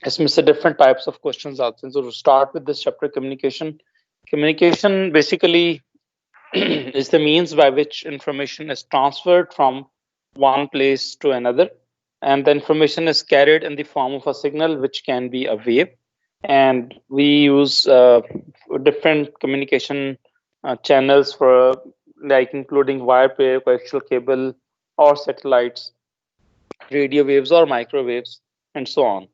इसमें से different types of questions आते हैं. So to start with this chapter, communication basically is the means by which information is transferred from one place to another, and the information is carried in the form of a signal, which can be a wave. And we use different communication channels for, like, including wire pair, coaxial cable, or satellites, radio waves or microwaves, and so on.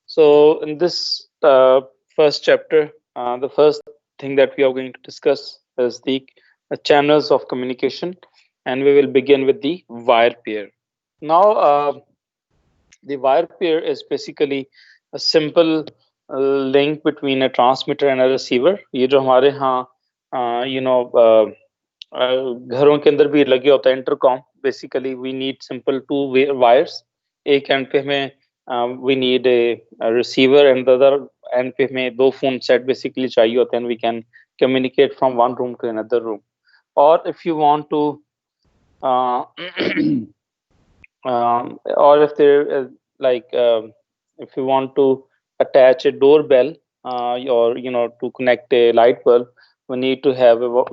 So in this first chapter, the first thing that we are going to discuss is the channels of communication, and we will begin with the wire pair. Now, the wire pair is basically a simple link between a transmitter and a receiver. ये जो हमारे यहाँ घरों के अंदर भी लगे होता है intercom. Basically we need simple two wires. एक एंड पे हमें we need a receiver, and the other end पे हमें दो फोन सेट बेसिकली चाहिए होते हैं. We can communicate from one room to another room. Or if you want to or if there if you want to attach a doorbell, or to connect a light bulb, we need to have a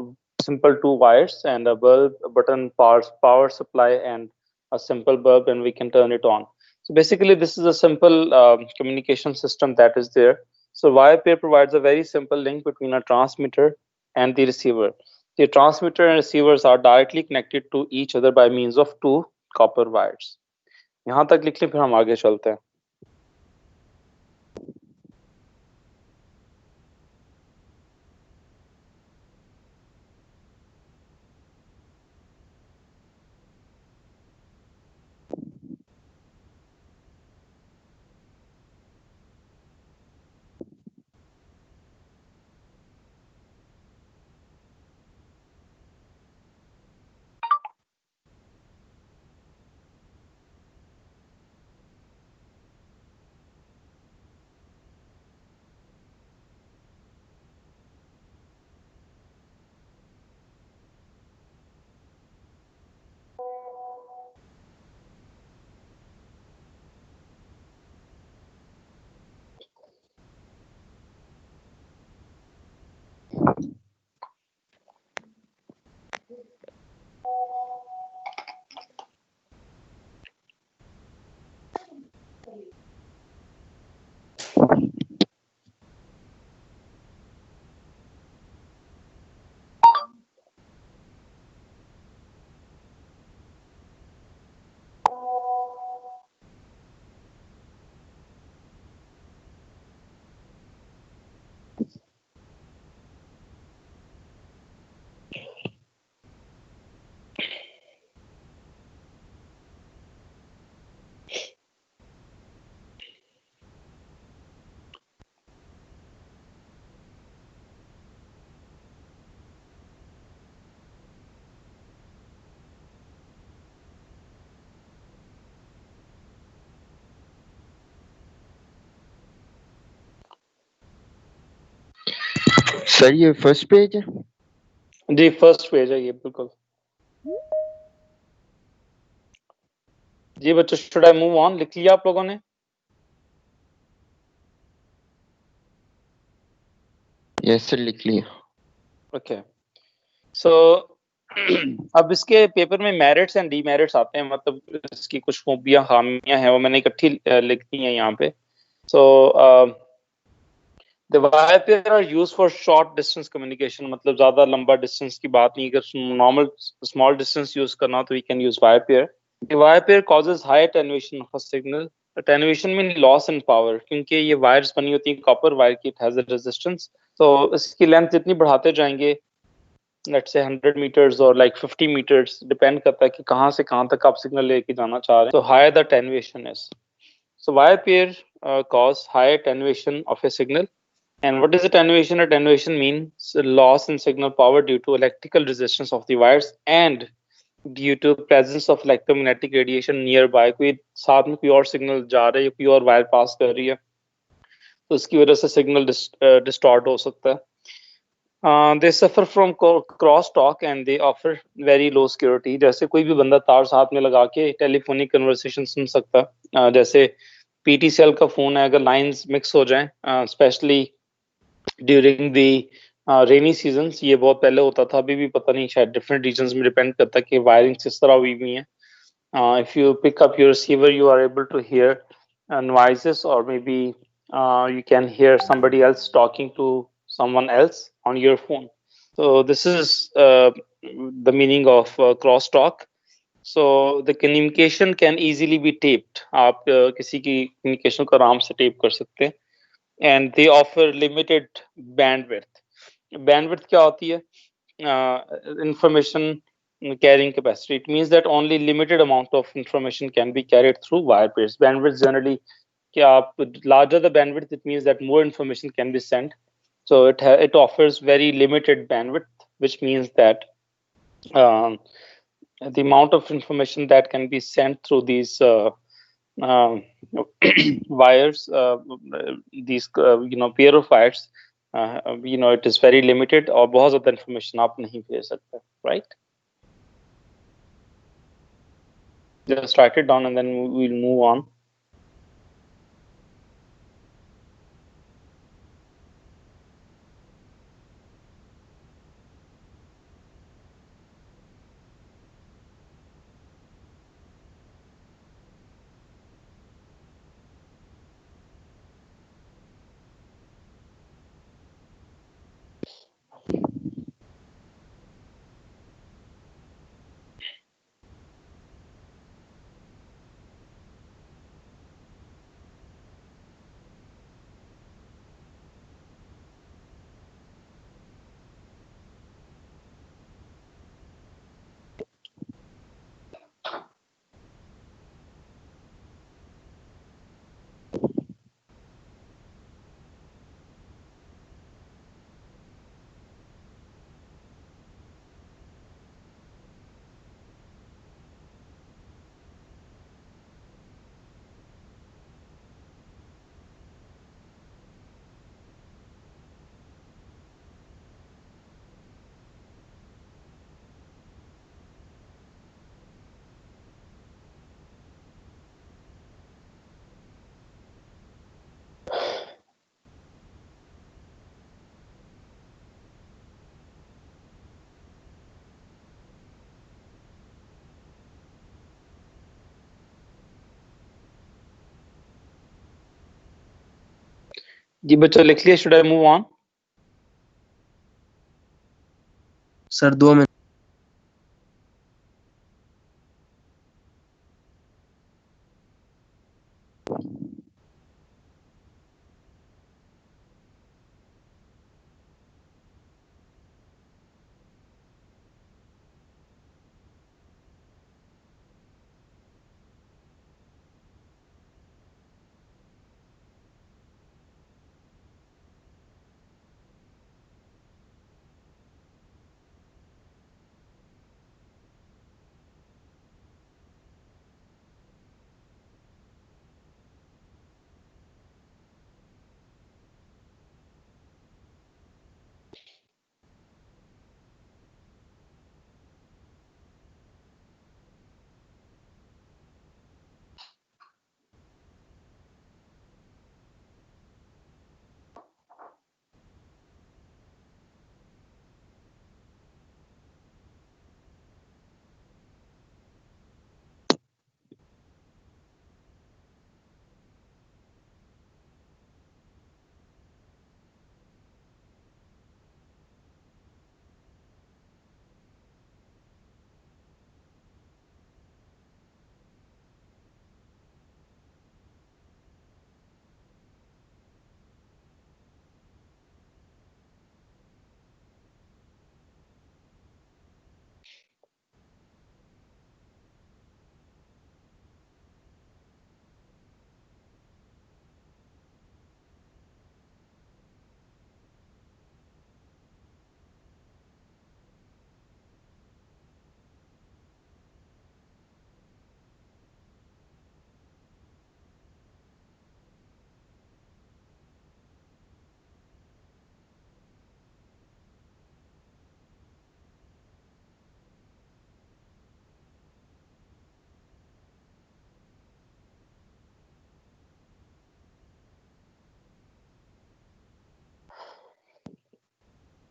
simple two wires and a bulb, a button, power supply, and a simple bulb, and we can turn it on. So basically this is a simple communication system that is there. So wire pair provides a very simple link between a transmitter and the receiver. The transmitter and receivers are directly connected to each other by means of two copper wires. यहाँ तक लिख लें, फिर हम आगे चलते हैं. Sir ये फर्स्ट पेज है? जी फर्स्ट पेज है ये, बिल्कुल. जी बच्चों, शुड आई मूव ऑन? लिख लिया आप लोगों ने? यस सर, लिख लिया. ओके. सो अब इसके पेपर में मेरिट्स एंड डीमेरिट्स आते हैं, मतलब इसकी कुछ खूबियां खामियां हैं, वो मैंने इकट्ठी लिखी हैं यहाँ पे. सो the wire pair are used for short distance communication. मतलब ज्यादा लंबा डिस्टेंस की बात नहीं, अगर नॉर्मल स्मॉल डिस्टेंस यूज करना तो we can use wire pair. The wire pair causes high attenuation of a signal. Attenuation means loss in power, क्योंकि ये वायर्स बनी होती हैं कॉपर वायर की, it has a resistance. तो इसकी लेंथ जितनी बढ़ाते जाएंगे, let's say 100 meters or like 50 meters, depend करता है कि कहाँ से कहाँ तक आप सिग्नल लेके जाना चाह रहे हैं. So higher the attenuation is. So wire pair cause high attenuation of a signal. And what is attenuation? Attenuation means loss in signal power due to electrical resistance of the wires and due to presence of electromagnetic radiation nearby. कोई साथ में कोई और signal जा रहा है या कोई और वायर पास कर रही है, तो उसकी वजह से सिग्नल डिस्टॉर्ट हो सकता है. They suffer from cross talk and they offer very low security. जैसे कोई भी बंदा तार साथ में लगा के टेलीफोनिक कन्वर्सेशन सुन सकता है. जैसे PTCL का फोन है, अगर लाइंस मिक्स हो जाएं, specially during the rainy seasons, ये बहुत पहले होता था, अभी भी पता नहीं, शायद डिफरेंट रीजन्स में डिपेंड करता है कि वायरिंग किस तरह हुई हुई है. If you pick up your receiver, you are able to hear noises, or maybe you can hear somebody else talking to someone else on your phone. So this is the meaning of crosstalk. So the communication can easily be taped. आप किसी की communication को आराम से tape कर सकते हैं. And they offer limited bandwidth. Bandwidth क्या होती है? Information carrying capacity. It means that only limited amount of information can be carried through wire pairs. Bandwidth generally, क्या आप larger the bandwidth, it means that more information can be sent. So it offers very limited bandwidth, which means that um, the amount of information that can be sent through these uh, wires, these pair of wires, it is very limited, और बहुत ज़्यादा information आप नहीं भेज सकते, right? Just write it down and then we'll move on. जी बच्चों लिख लिया, should I move on? Sir 2 minute.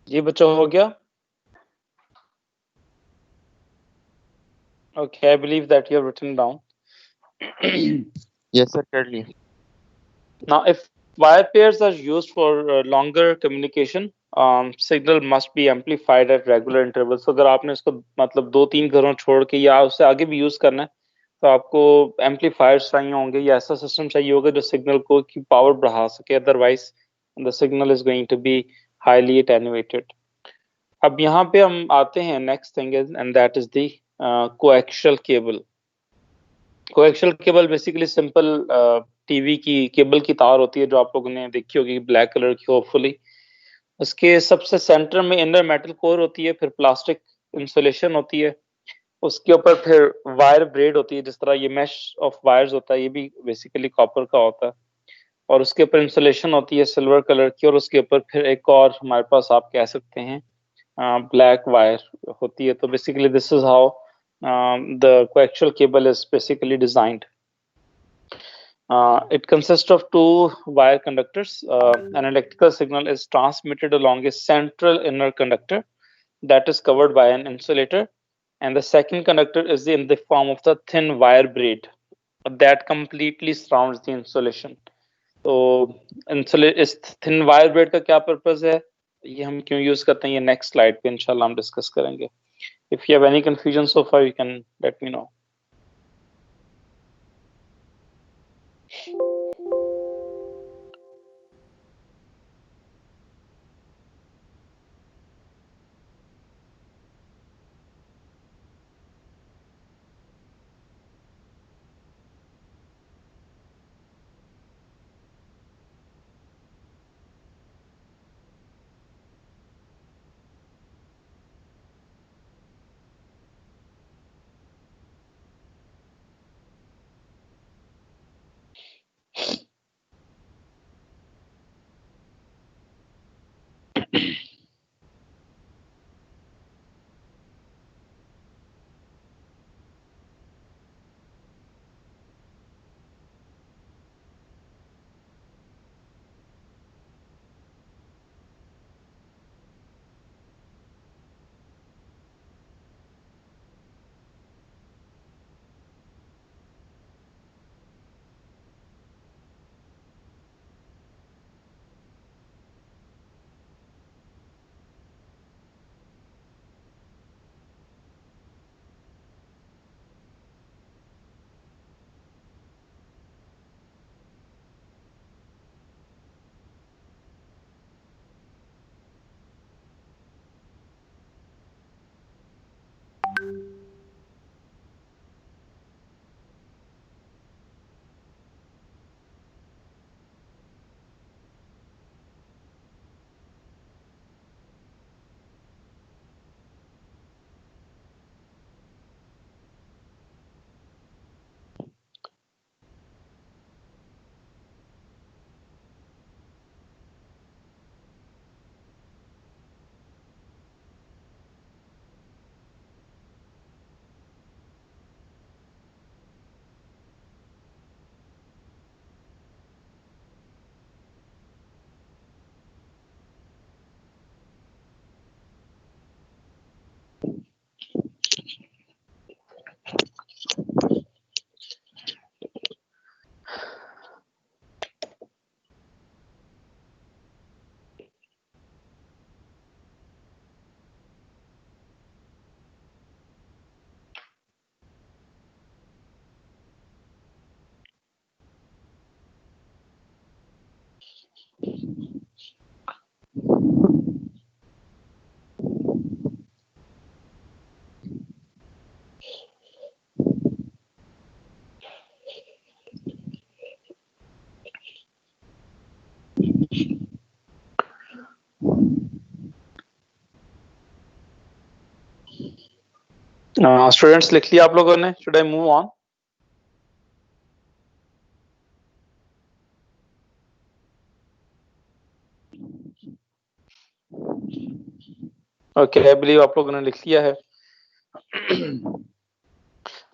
जी बच्चों हो गया? Okay, I believe that you have written down. Yes, sir, कर लिए. Now, if wire pairs are used for longer communication, signal must be amplified at regular intervals. So अगर आपने इसको मतलब 2-3 घरों छोड़ के या उससे आगे भी यूज करना है, तो आपको एम्पलीफायर्स चाहिए होंगे या ऐसा सिस्टम चाहिए होगा जो सिग्नल को की पावर बढ़ा सके. Otherwise the signal is going to be highly attenuated. अब यहाँ पे हम आते हैं next thing is and that is the coaxial cable. Coaxial cable basically simple TV की केबल की तार होती है जो आप लोगों ने देखी होगी ब्लैक कलर की होपफुली. उसके सबसे सेंटर में इनर मेटल कोर होती है, फिर प्लास्टिक इंसुलेशन होती है, उसके ऊपर फिर वायर ब्रेड होती है. जिस तरह ये मैश ऑफ वायर्स होता है ये भी बेसिकली कॉपर का होता है, और उसके ऊपर इंसुलेशन होती है सिल्वर कलर की, और उसके ऊपर फिर एक और हमारे पास आप कह सकते हैं ब्लैक वायर होती है. तो basically this is how the coaxial cable is basically designed. It consists of two wire conductors. An electrical signal is transmitted along a central inner conductor that is covered by an insulator, and the second conductor is in the form of the thin wire braid that completely surrounds the insulation. तो इस thin wire bread का क्या purpose है, ये हम क्यों use करते हैं, ये नेक्स्ट स्लाइड पे इंशाल्लाह हम डिस्कस करेंगे. If you have any confusion so far, you can let me know. Students लिख लिया आप लोगों ने? Should I move on? Okay, I believe आप लोगों ने लिख लिया है.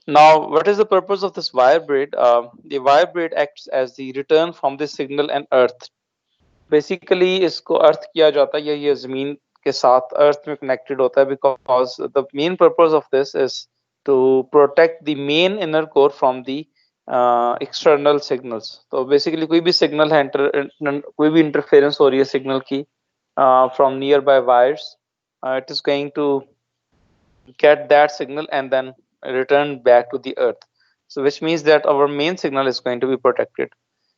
Now, what is the purpose of this wire braid? The wire braid acts as the return from the signal and earth. Basically, इसको अर्थ किया जाता है या ये जमीन के साथ अर्थ में कनेक्टेड होता है, because the main purpose of this is to protect the main inner core from the external signals. तो बेसिकली कोई भी सिग्नल है, कोई भी इंटरफेरेंस हो रही है सिग्नल की from near by wires, it is going to get that signal and then return back to the earth. So which means that our main signal is going to be protected.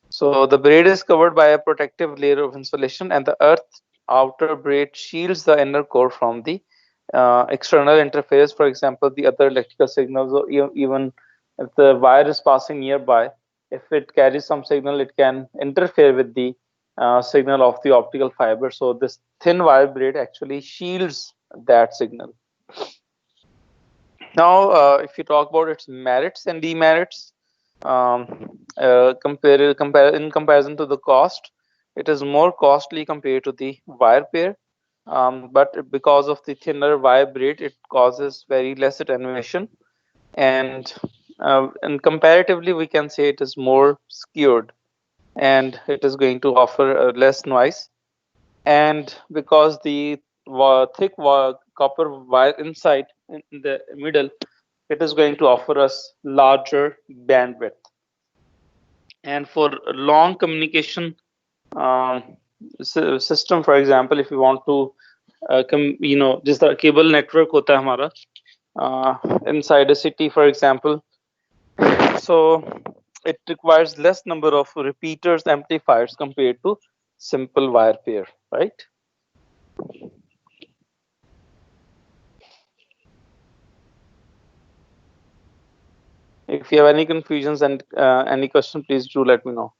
So the braid is covered by a protective layer of insulation, and the earth outer braid shields the inner core from the external interference. For example, the other electrical signals, or even if the wire is passing nearby, if it carries some signal, it can interfere with the signal of the optical fiber. So this thin wire braid actually shields that signal. Now, if you talk about its merits and demerits, in comparison to the cost, it is more costly compared to the wire pair. But because of the thinner wire braid, it causes very less attenuation, and comparatively, we can say it is more secured, and it is going to offer less noise. And because the thick copper wire inside in the middle, it is going to offer us larger bandwidth. And for long communication system, for example, if you want to जिस तरह cable network होता है हमारा inside a city, for example, so it requires less number of repeaters, amplifiers compared to simple wire pair, right? If you have any confusions and any question, please do let me know.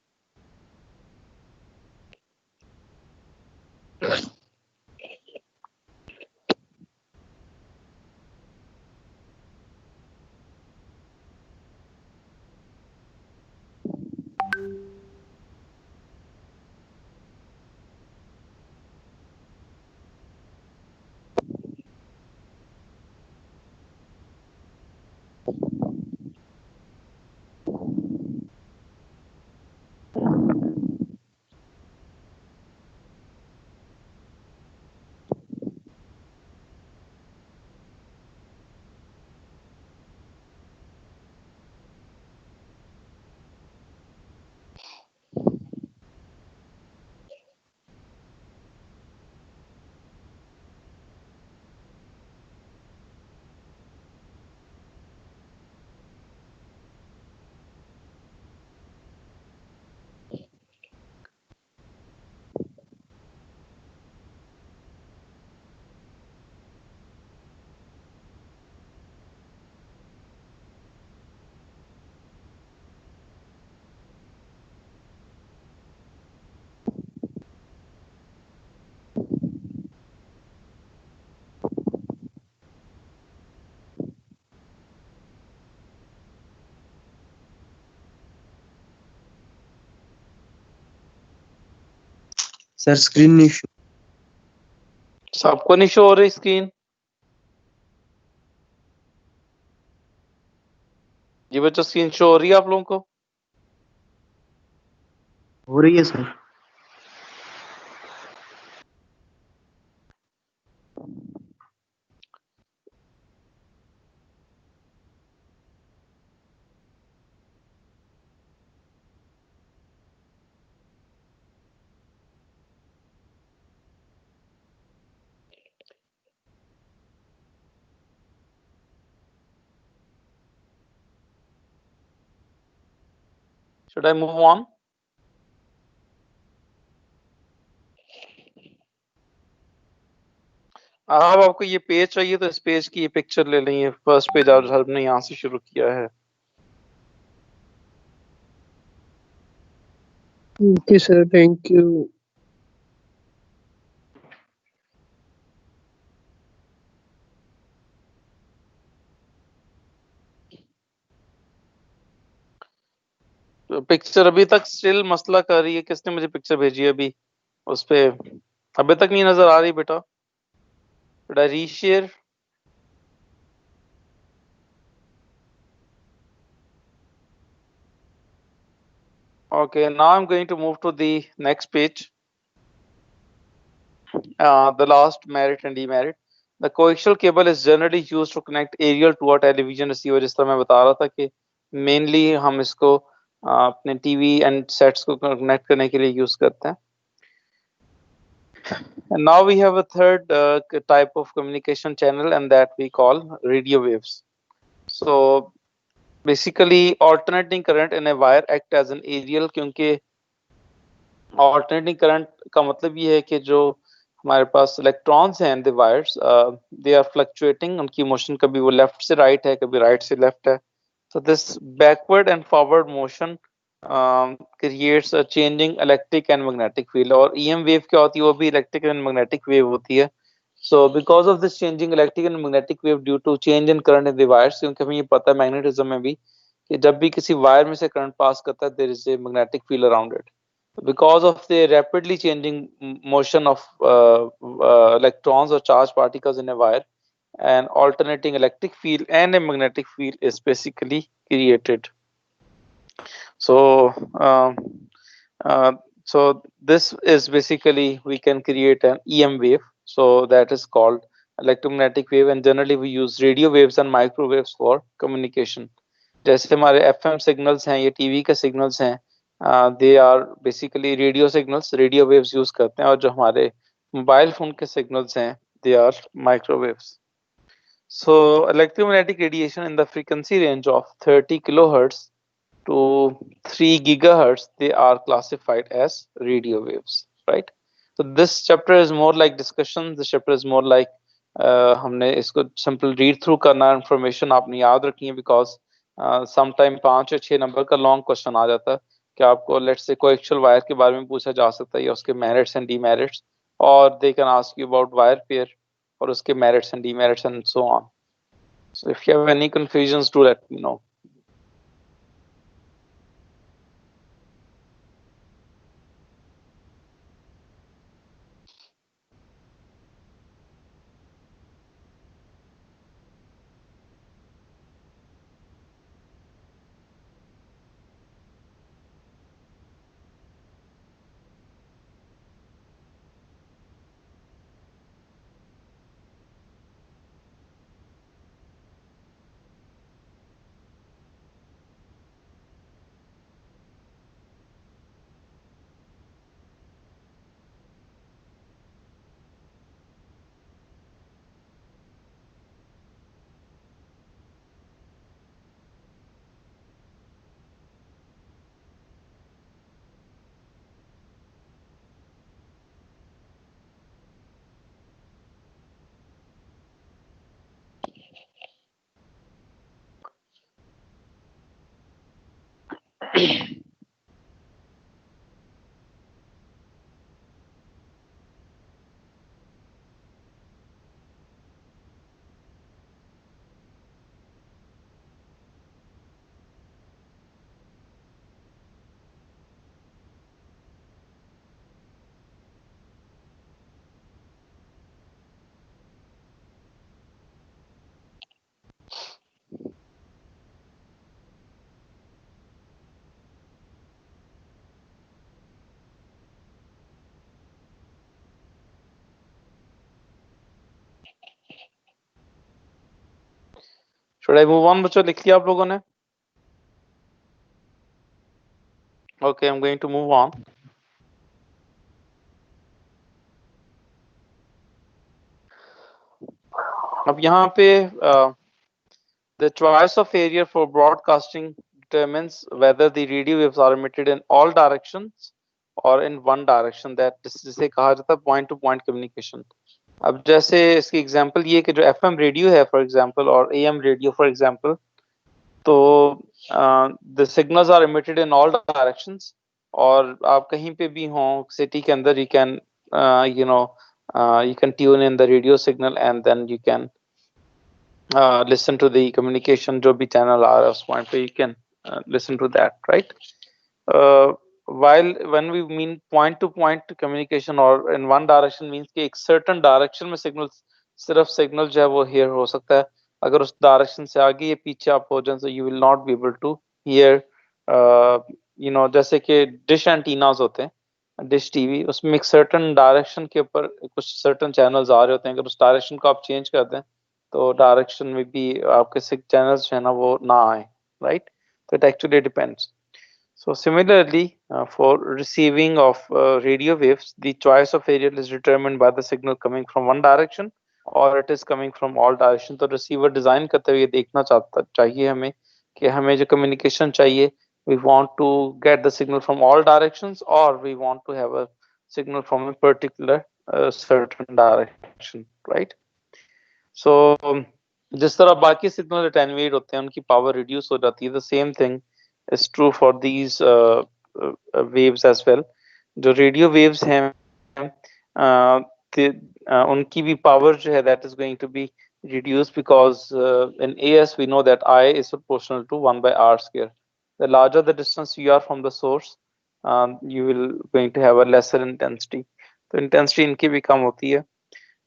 Sir screen नहीं show. सबको नहीं show हो रही screen? जी बच्चों, screen show हो रही है आप लोगों को? हो रही है sir. Should I move on? अब आपको ये पेज चाहिए तो इस पेज की ये पिक्चर ले लेंगे। फर्स्ट पेज आज हमने यहाँ से शुरू किया है। Okay, sir. Thank you. तो पिक्चर अभी तक स्टिल मसला कर रही है। किसने मुझे पिक्चर भेजी है अभी? उस पे अभी तक नहीं नजर आ रही बेटा। Should I reshare? Okay, now I'm going to move to the next page. The last merit and demerit. The coaxial cable is generally used to connect aerial to a television receiver. जिस तरह मैं बता रहा था कि mainly हम इसको अपने TV and sets को connect करने के लिए use करते हैं. And now we have a third type of communication channel, and that we call radio waves. So basically, alternating current in a wire act as an aerial, क्योंकि alternating current का मतलब ये है कि जो हमारे पास इलेक्ट्रॉन्स हैं the wires they are fluctuating, उनकी मोशन कभी वो लेफ्ट से राइट है, कभी राइट से लेफ्ट है. So this backward and forward motion creates a changing electric and magnetic field. और EM wave क्या होती है, वो भी electric and magnetic wave होती है. So because of this changing electric and magnetic wave due to change in current in the wires, क्योंकि हमें ये पता है मैग्नेटिज्म में भी कि जब भी किसी वायर में से करंट पास करता है there is a magnetic field around it. Because of the rapidly changing motion of electrons or charged particles in a wire, an alternating electric field and a magnetic field is basically created. So this is basically we can create an EM wave. So that is called electromagnetic wave, and generally we use radio waves and microwaves for communication. जैसे हमारे FM signals हैं, ये TV के signals हैं, they are basically radio signals, radio waves use करते हैं, और जो हमारे मोबाइल फोन के signals हैं, they are microwaves. So electromagnetic radiation in the frequency range of 30 kilohertz to 3 gigahertz, they are classified as radio waves, right? So this chapter is more like discussion. This chapter is more like हमने इसको simple read through करना, information आपने याद रखनी है, because sometime 5 या 6 number का long question आ जाता है कि आपको let's say coaxial wire के बारे में पूछा जा सकता है, या उसके merits and demerits, or they can ask you about wire pair और उसके merits and demerits and so on. So if you have any confusions, do let me know. Should I move on, बच्चों? लिख लिया आप लोगों ने? Okay, I'm going to move on. अब यहाँ पे the choice of area for broadcasting determines whether the radio waves are emitted in all directions or in one direction. That जिसे कहा जाता है point to point communication. अब जैसे इसकी एग्जांपल ये कि जो FM रेडियो है फॉर एग्जांपल और AM रेडियो फॉर एग्जांपल, तो the signals are emitted in all directions, और आप कहीं पे भी हों सिटी के अंदर, you can you can tune in the radio signal and then you can listen to the communication जो भी channel आ रहा है उस point पे, you can listen to that, right? While when we mean point to point communication or in one direction means कि एक certain direction में signal, सिर्फ signal जो है वो hear हो सकता है. अगर उस डायरेक्शन से आगे या पीछे आप हो जाए, so you will not be able to hear, जैसे कि डिश एंटीनास होते हैं, डिश टीवी, उसमें एक सर्टन डायरेक्शन के ऊपर कुछ सर्टन चैनल्स आ रहे होते हैं, अगर उस डायरेक्शन को आप चेंज कर दें तो डायरेक्शन में भी आपके चैनल्स जो है ना वो ना आए, राइट? तो it actually depends. So similarly, for receiving of radio waves, the choice of aerial is determined by the signal coming from one direction or it is coming from all direction. तो receiver design करते हुए ये देखना चाहिए हमें कि हमें जो communication चाहिए, we want to get the signal from all directions or we want to have a signal from a particular certain direction, right? So जिस तरह बाकी सिग्नल अटेन्यूएट होते हैं, उनकी पावर रिड्यूस हो जाती है, the same thing is true for these waves as well. जो रेडियो वेव्स हैं उनकी भी पावर जो है that is going to be reduced because in AS we know that I is proportional to 1 by R square. The larger the distance you are from the source, you will going to have a lesser intensity. तो intensity इनकी भी कम होती है.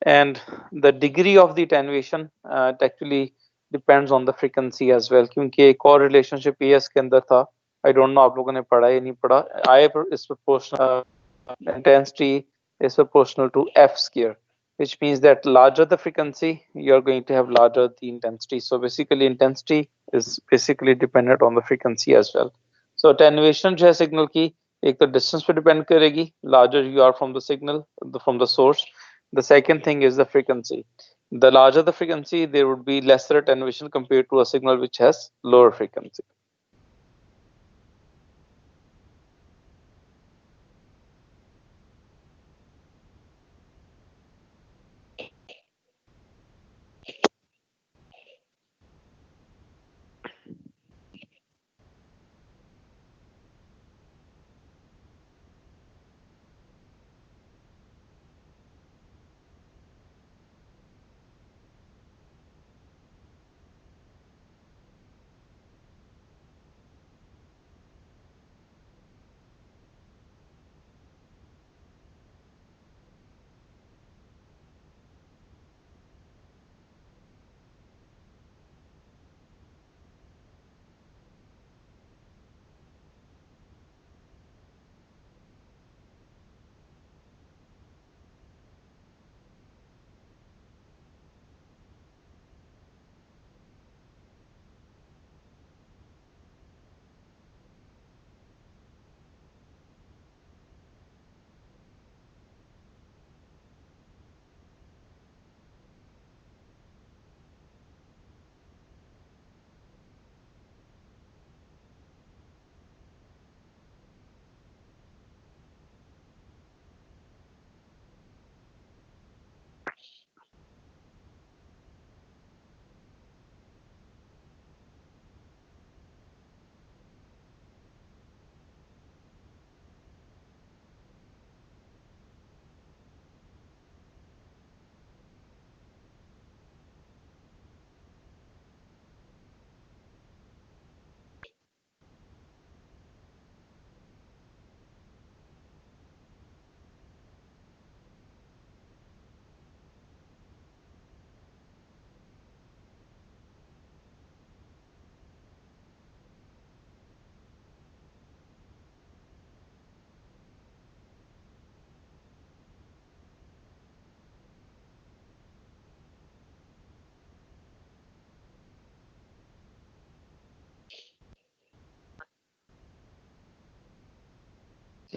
And the degree of the attenuation it actually depends on the frequency as well, क्योंकि एक और relationship AS के अंदर था, I don't know आप लोगों ने पढ़ा या नहीं पढ़ा. I is proportional, intensity is proportional to F square, which means that larger the frequency you are going to have larger the intensity. So basically intensity is basically dependent on the frequency as well. So attenuation जो है signal की एक तो distance पे depend करेगी, larger you are from the signal from the source. The second thing is the frequency. The larger the frequency, there would be lesser attenuation compared to a signal which has lower frequency.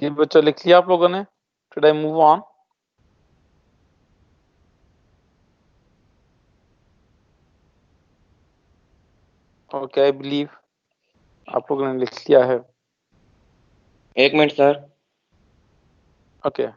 ये बच्चा लिख लिया आप लोगों ने? Should I move on? Okay, I believe आप लोगों ने लिख लिया है. एक मिनट सर. Okay.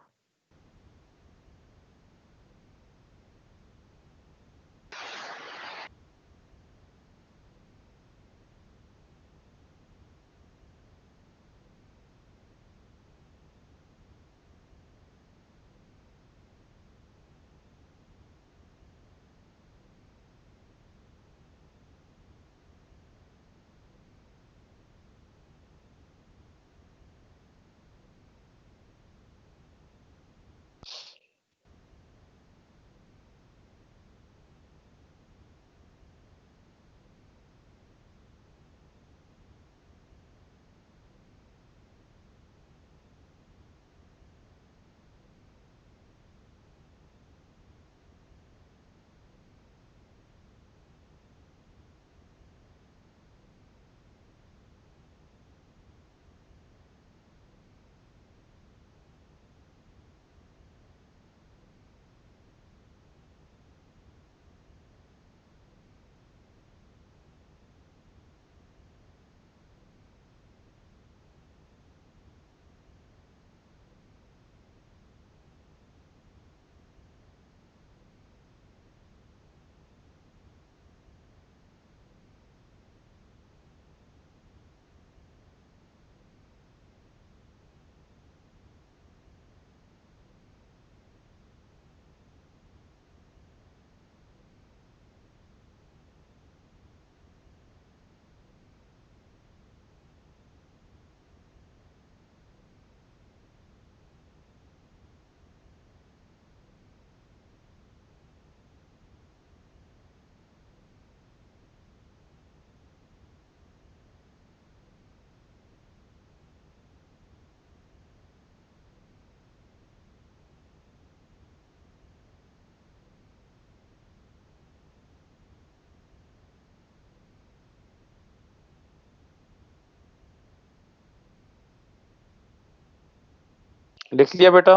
लिख लिया बेटा?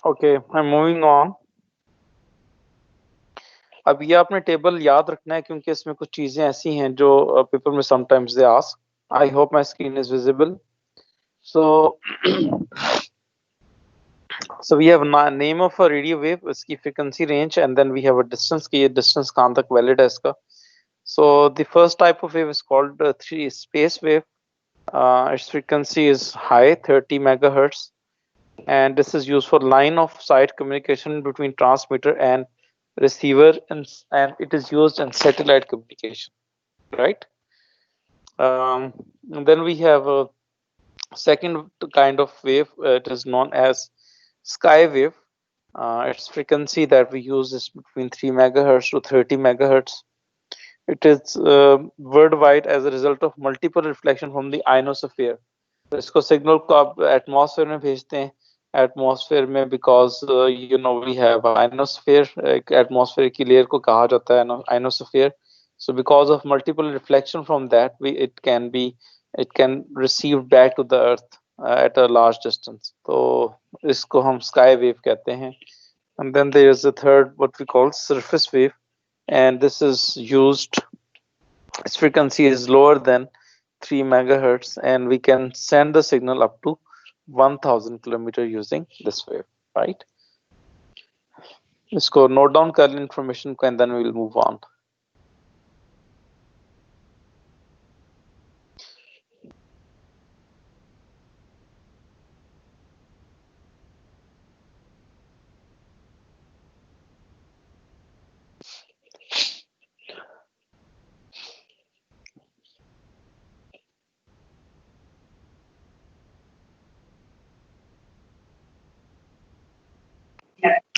Okay, I am moving on. अब ये आपने टेबल याद रखना है क्योंकि इसमें कुछ चीजें ऐसी हैं जो पेपर में sometimes they ask. I hope my screen is visible. So so we have name of a radio wave, इसकी frequency range, and then we have a distance कि ये distance कहाँ तक valid है इसका। So the first type of wave is called three space wave. Its frequency is high, 30 megahertz, and this is used for line of sight communication between transmitter and receiver, and it is used in satellite communication, right? And then we have a second kind of wave. It is known as sky wave. Its frequency that we use is between 3 megahertz to 30 megahertz. It is worldwide as a result of multiple reflection from the ionosphere. तो इसको signal को आप atmosphere में भेजते हैं, atmosphere में, because you know we have ionosphere, atmosphere की layer को कहा जाता है ionosphere. So because of multiple reflection from that, it can receive back to the earth at a large distance. तो इसको हम sky wave कहते हैं. And then there is a third, what we call surface wave, and this is used, its frequency is lower than 3 megahertz, and we can send the signal up to 1000 kilometer using this wave, right? Let's go note down current information and then we will move on.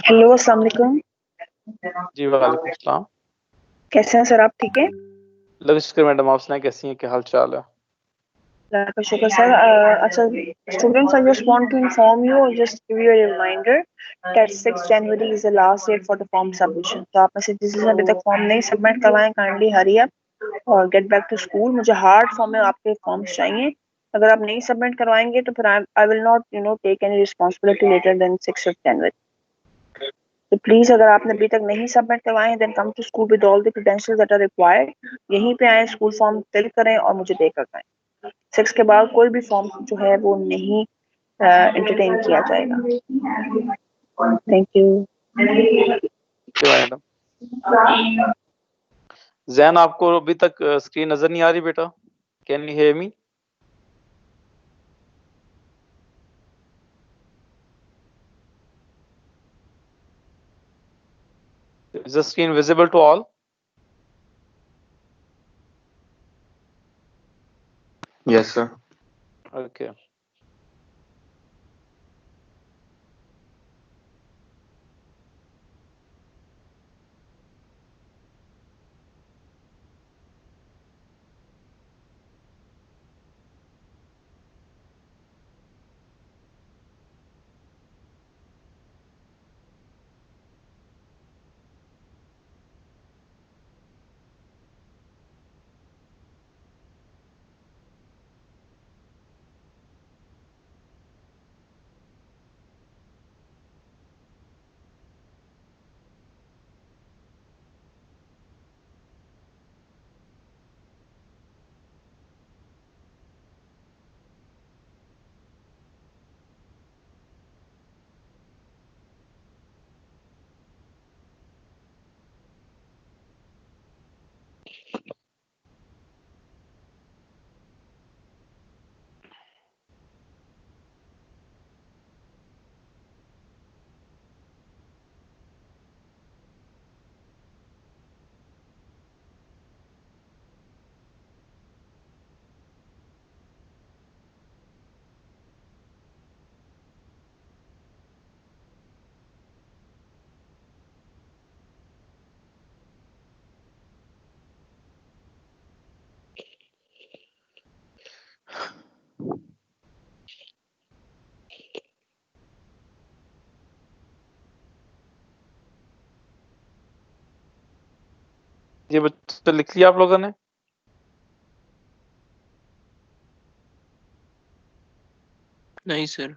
Hello, अस्सलाम वालेकुम। जी वालेकुम सलाम। कैसे हैं sir, आप ठीक है? लविश्कर madam, आप सुनाएं कैसी हैं, क्या हाल चाल है? अल्लाह का शुक्र सर। अच्छा students, I just want to inform you और just give you a reminder that 6 January is the last date for the form submission. तो आप में से जिसने अभी तक फॉर्म नहीं सबमिट करवाएं, काइंडली हरी अप और गेट बैक टू स्कूल। मुझे हार्ड फॉर्म में आपके फॉर्म्स चाहिए। अगर आप नहीं सबमिट करवाएंगे तो फिर I will not take any responsibility later than 6 January. तो प्लीज अगर आपने अभी तक नहीं सबमिट करवाए then come to school with all the credentials that are required. यहीं पे आए, स्कूल फॉर्म फिल करें और मुझे देकर जाएं। 6 के बाद कोई भी फॉर्म जो है वो नहीं एंटरटेन किया जाएगा। Thank you madam. जैन, आपको अभी तक स्क्रीन नजर नहीं आ रही बेटा? Can you hear me? Is the screen visible to all? Yes, sir. Okay. ये बच्चे लिख लिया आप लोगों ने? नहीं सर।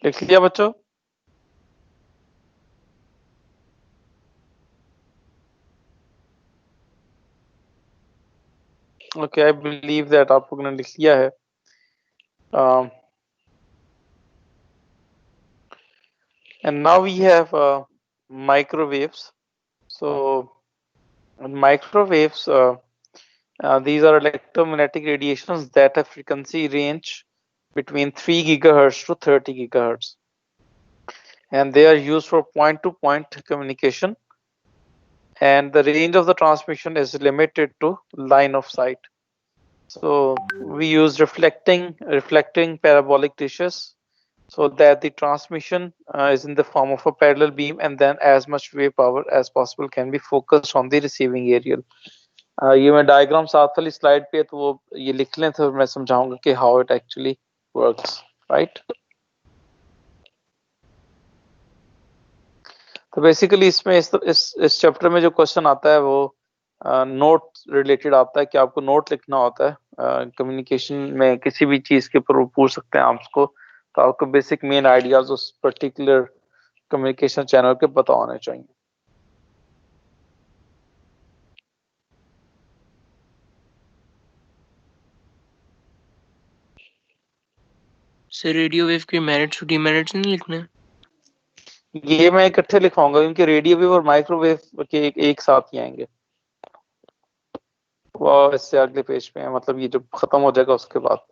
लिख लिया बच्चों? Okay, I believe that आप लोगों ने लिख लिया है. And now we have microwaves. So microwaves, these are electromagnetic radiations that have frequency range between 3 gigahertz to 30 gigahertz, and they are used for point-to-point communication, and the range of the transmission is limited to line of sight. So we use reflecting parabolic dishes so that the transmission is in the form of a parallel beam, and then as much wave power as possible can be focused on the receiving aerial. ये मैं diagram साथ वाली slide पे है तो वो ये लिख लें तो मैं समझाऊंगा कि how it actually works, right? तो बेसिकली इसमें इस चैप्टर में जो क्वेश्चन आता है वो नोट रिलेटेड आता है कि आपको नोट लिखना होता है कम्युनिकेशन में किसी भी चीज के ऊपर वो पूछ सकते हैं आपको, तो आपको बेसिक मेन आइडियाज उस पर्टिकुलर कम्युनिकेशन चैनल के पता होने चाहिए. सर रेडियो वेव के मेरिट्स और डिमेरिट्स नहीं लिखने? ये मैं इकट्ठे लिखवाऊंगा क्योंकि रेडियो वेव और माइक्रोवेव के एक साथ ही आएंगे. वो इससे अगले पेज पे है, मतलब ये जब खत्म हो जाएगा उसके बाद.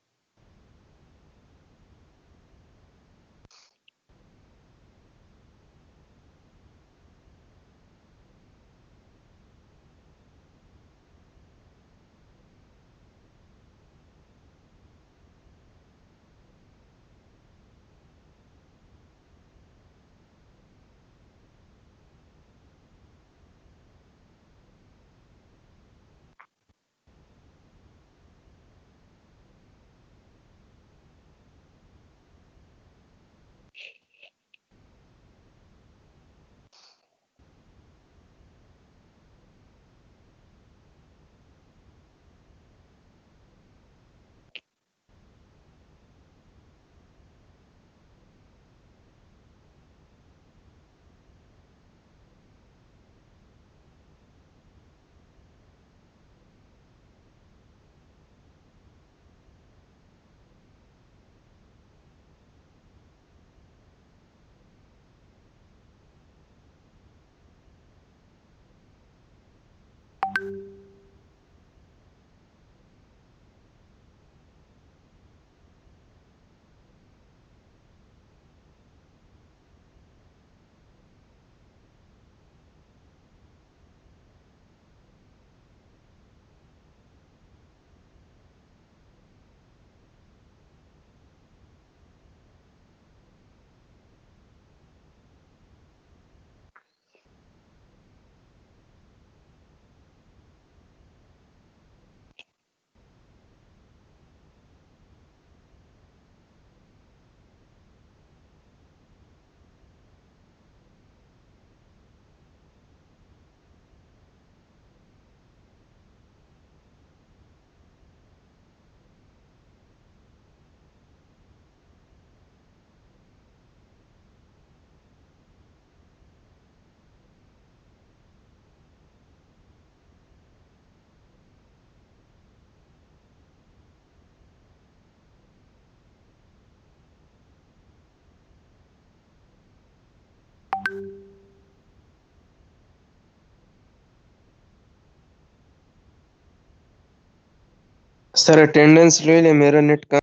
सर अटेंडेंस ले ले, मेरा नेट का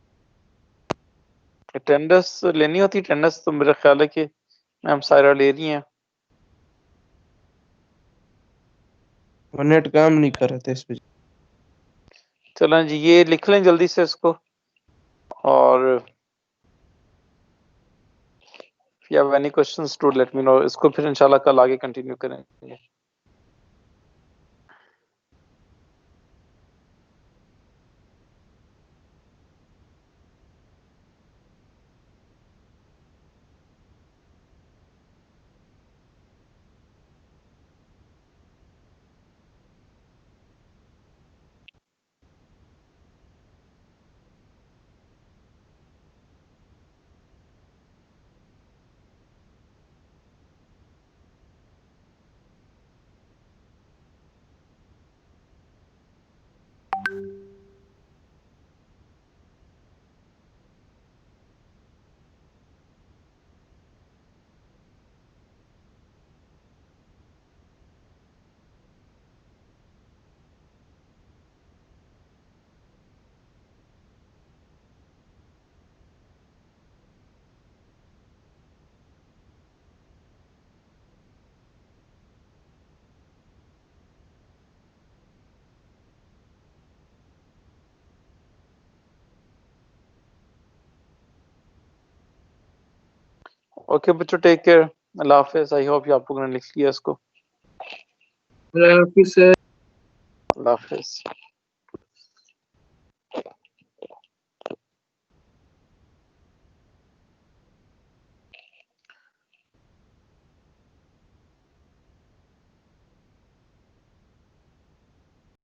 अटेंडेंस लेनी होती, अटेंडेंस तो मेरा ख्याल है कि मैम सायरा ले रही हैं। नेट काम नहीं कर रहा था इस वजह। चलें जी, ये लिख लें जल्दी से इसको, और if you have any questions to let me know। इसको फिर इंशाल्लाह कल आगे कंटिन्यू करेंगे। ओके बच्चों, टेक केयर, अल्लाह हाफिज। आई होप आप लोगों ने लिख लिया इसको। सर अल्लाह हाफिज।